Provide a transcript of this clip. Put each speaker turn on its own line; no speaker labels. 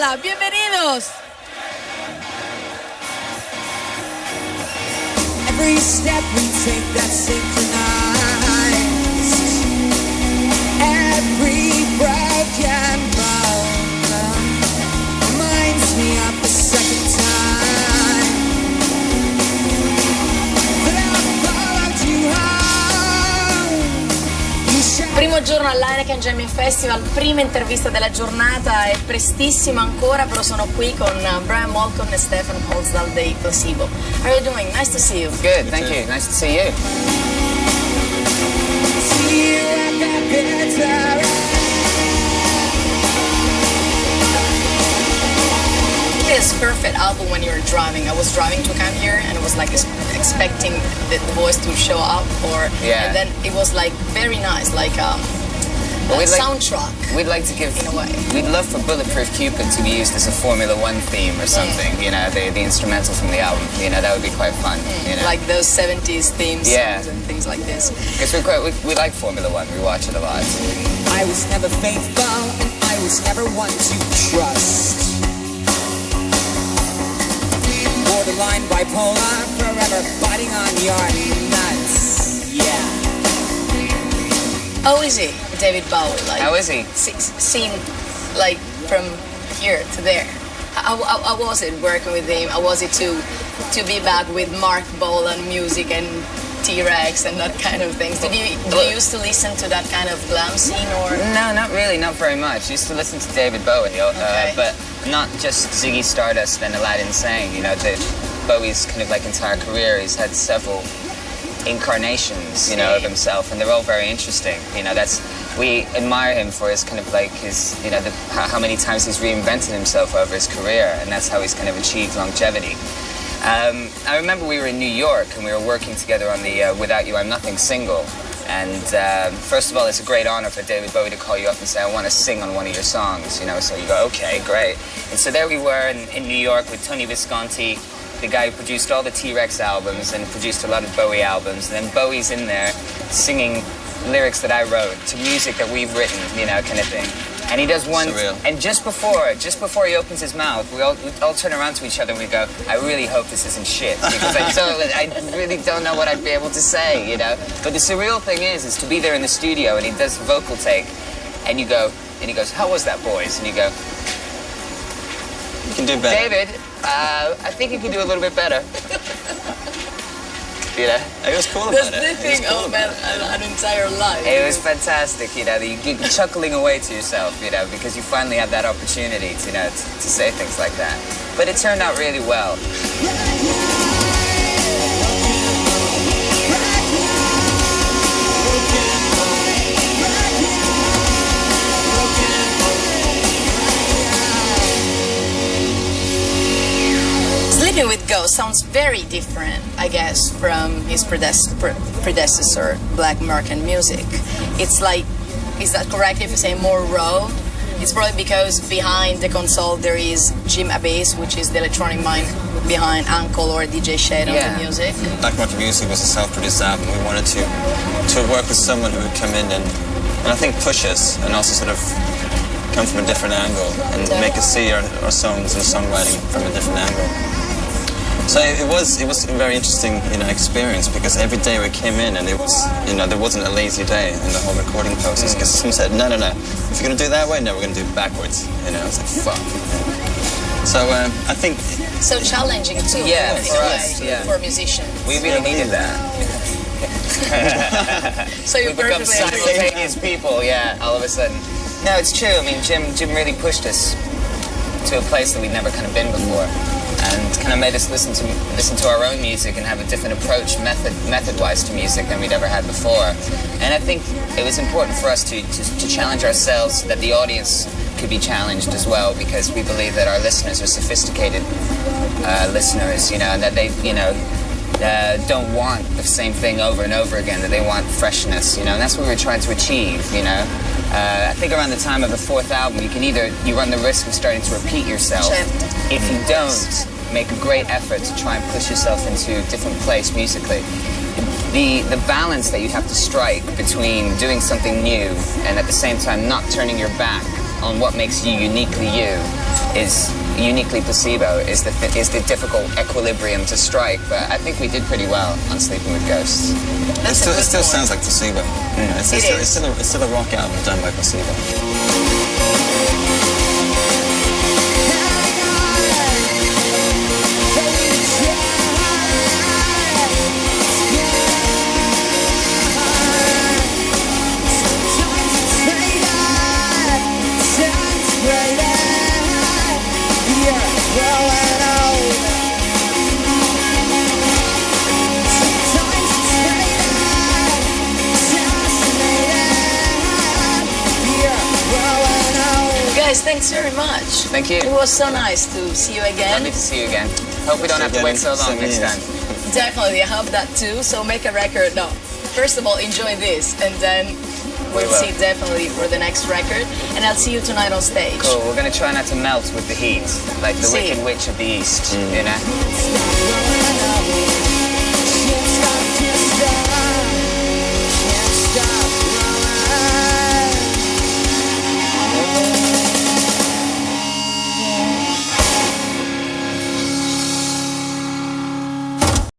sala. Bienvenidos.
Every step we take that's synchronized. Every broken bone reminds me of the second time that I followed you home.
Primo giorno all'Heineken Jammin Festival, prima intervista della giornata, è prestissimo ancora, però sono qui con Brian Molcon e Stefan Holsdal dei Placebo. How are you doing? Nice to see you.
Good, thank you. Nice to see you.
See you at that bitter end.
It's perfect album when you're driving. I was driving to come here and I was like expecting the voice to show up, and then it was like very nice, like soundtrack.
We'd like to give,
in a way.
We'd love for Bulletproof Cupid to be used as a Formula One theme or something. You know, the instrumental from the album. You know, that would be quite fun. You know?
Like those 70s themes songs and things like this.
Because we like Formula One. We watch it a lot.
I was never faithful and I was never one to trust. Borderline bipolar, forever biting on your nuts. Yeah.
How is he, David Bowie? Like,
how is he?
Seen like from here to there. How was it working with him? How was it to be back with Mark Bolan music and T-Rex and that kind of things? Did you used to listen to that kind of glam scene or?
No, not really, not very much. Used to listen to David Bowie, but not just Ziggy Stardust and Aladdin Sane. You know, Bowie's kind of like entire career, he's had several incarnations, you know, of himself, and they're all very interesting. You know, we admire him for his kind of like his, you know, how many times he's reinvented himself over his career, and that's how he's kind of achieved longevity. I remember we were in New York and we were working together on the Without You I'm Nothing single. And first of all, it's a great honor for David Bowie to call you up and say, I want to sing on one of your songs, you know, so you go, okay, great. And so there we were in New York with Tony Visconti, the guy who produced all the T-Rex albums and produced a lot of Bowie albums. And then Bowie's in there singing lyrics that I wrote to music that we've written, you know, kind of thing. And he does one,
surreal.
And just before he opens his mouth, we all turn around to each other and we go, I really hope this isn't shit, because I really don't know what I'd be able to say, you know. But the surreal thing is to be there in the studio and he does the vocal take, and you go, and he goes, how was that, boys? And you go,
you can do better.
David, I think you can do a little bit better. You know?
It was cool about it.
That's the thing of an entire life.
It was fantastic, you know, you're chuckling away to yourself, you know, because you finally had that opportunity to, you know, to say things like that. But it turned out really well.
Sleeping with Ghosts sounds very different, I guess, from his predecessor, Black American Music. It's like, is that correct if you say more raw? It's probably because behind the console there is Jim Abbas, which is the electronic mind behind Uncle or DJ Shade on the music.
Black American Music was a self-produced album. We wanted to work with someone who would come in and I think push us and also sort of come from a different angle and make us see our songs and songwriting from a different angle. So it was a very interesting, you know, experience, because every day we came in and it was, you know, there wasn't a lazy day in the whole recording process, because someone said, no, if you're going to do that way, no, we're going to do it backwards, you know. It's like, fuck. So I think...
So challenging too,
for us,
for musicians.
We really needed that.
So you
become simultaneous people, all of a sudden. No, it's true. I mean, Jim really pushed us to a place that we'd never kind of been before, and kind of made us listen to our own music and have a different approach, method-wise, to music than we'd ever had before. And I think it was important for us to challenge ourselves, so that the audience could be challenged as well, because we believe that our listeners are sophisticated listeners, you know, and that they, you know, don't want the same thing over and over again, that they want freshness, you know, and that's what we were trying to achieve, you know. I think around the time of the fourth album, you run the risk of starting to repeat yourself if you don't make a great effort to try and push yourself into a different place musically. The balance that you have to strike between doing something new and at the same time not turning your back on what makes you uniquely you is uniquely Placebo, is the difficult equilibrium to strike. But I think we did pretty well on Sleeping with Ghosts.
It still sounds like Placebo. It's still a rock album done by Placebo.
Thanks very much.
Thank you.
It was so nice to see you again.
Lovely to see you again. Hope we don't have to wait so long next time.
Definitely, I hope that too. So make a record. No, first of all, enjoy this, and then we'll see definitely for the next record. And I'll see you tonight on stage.
Cool. We're going to try not to melt with the heat, like the Wicked Witch of the East, you know?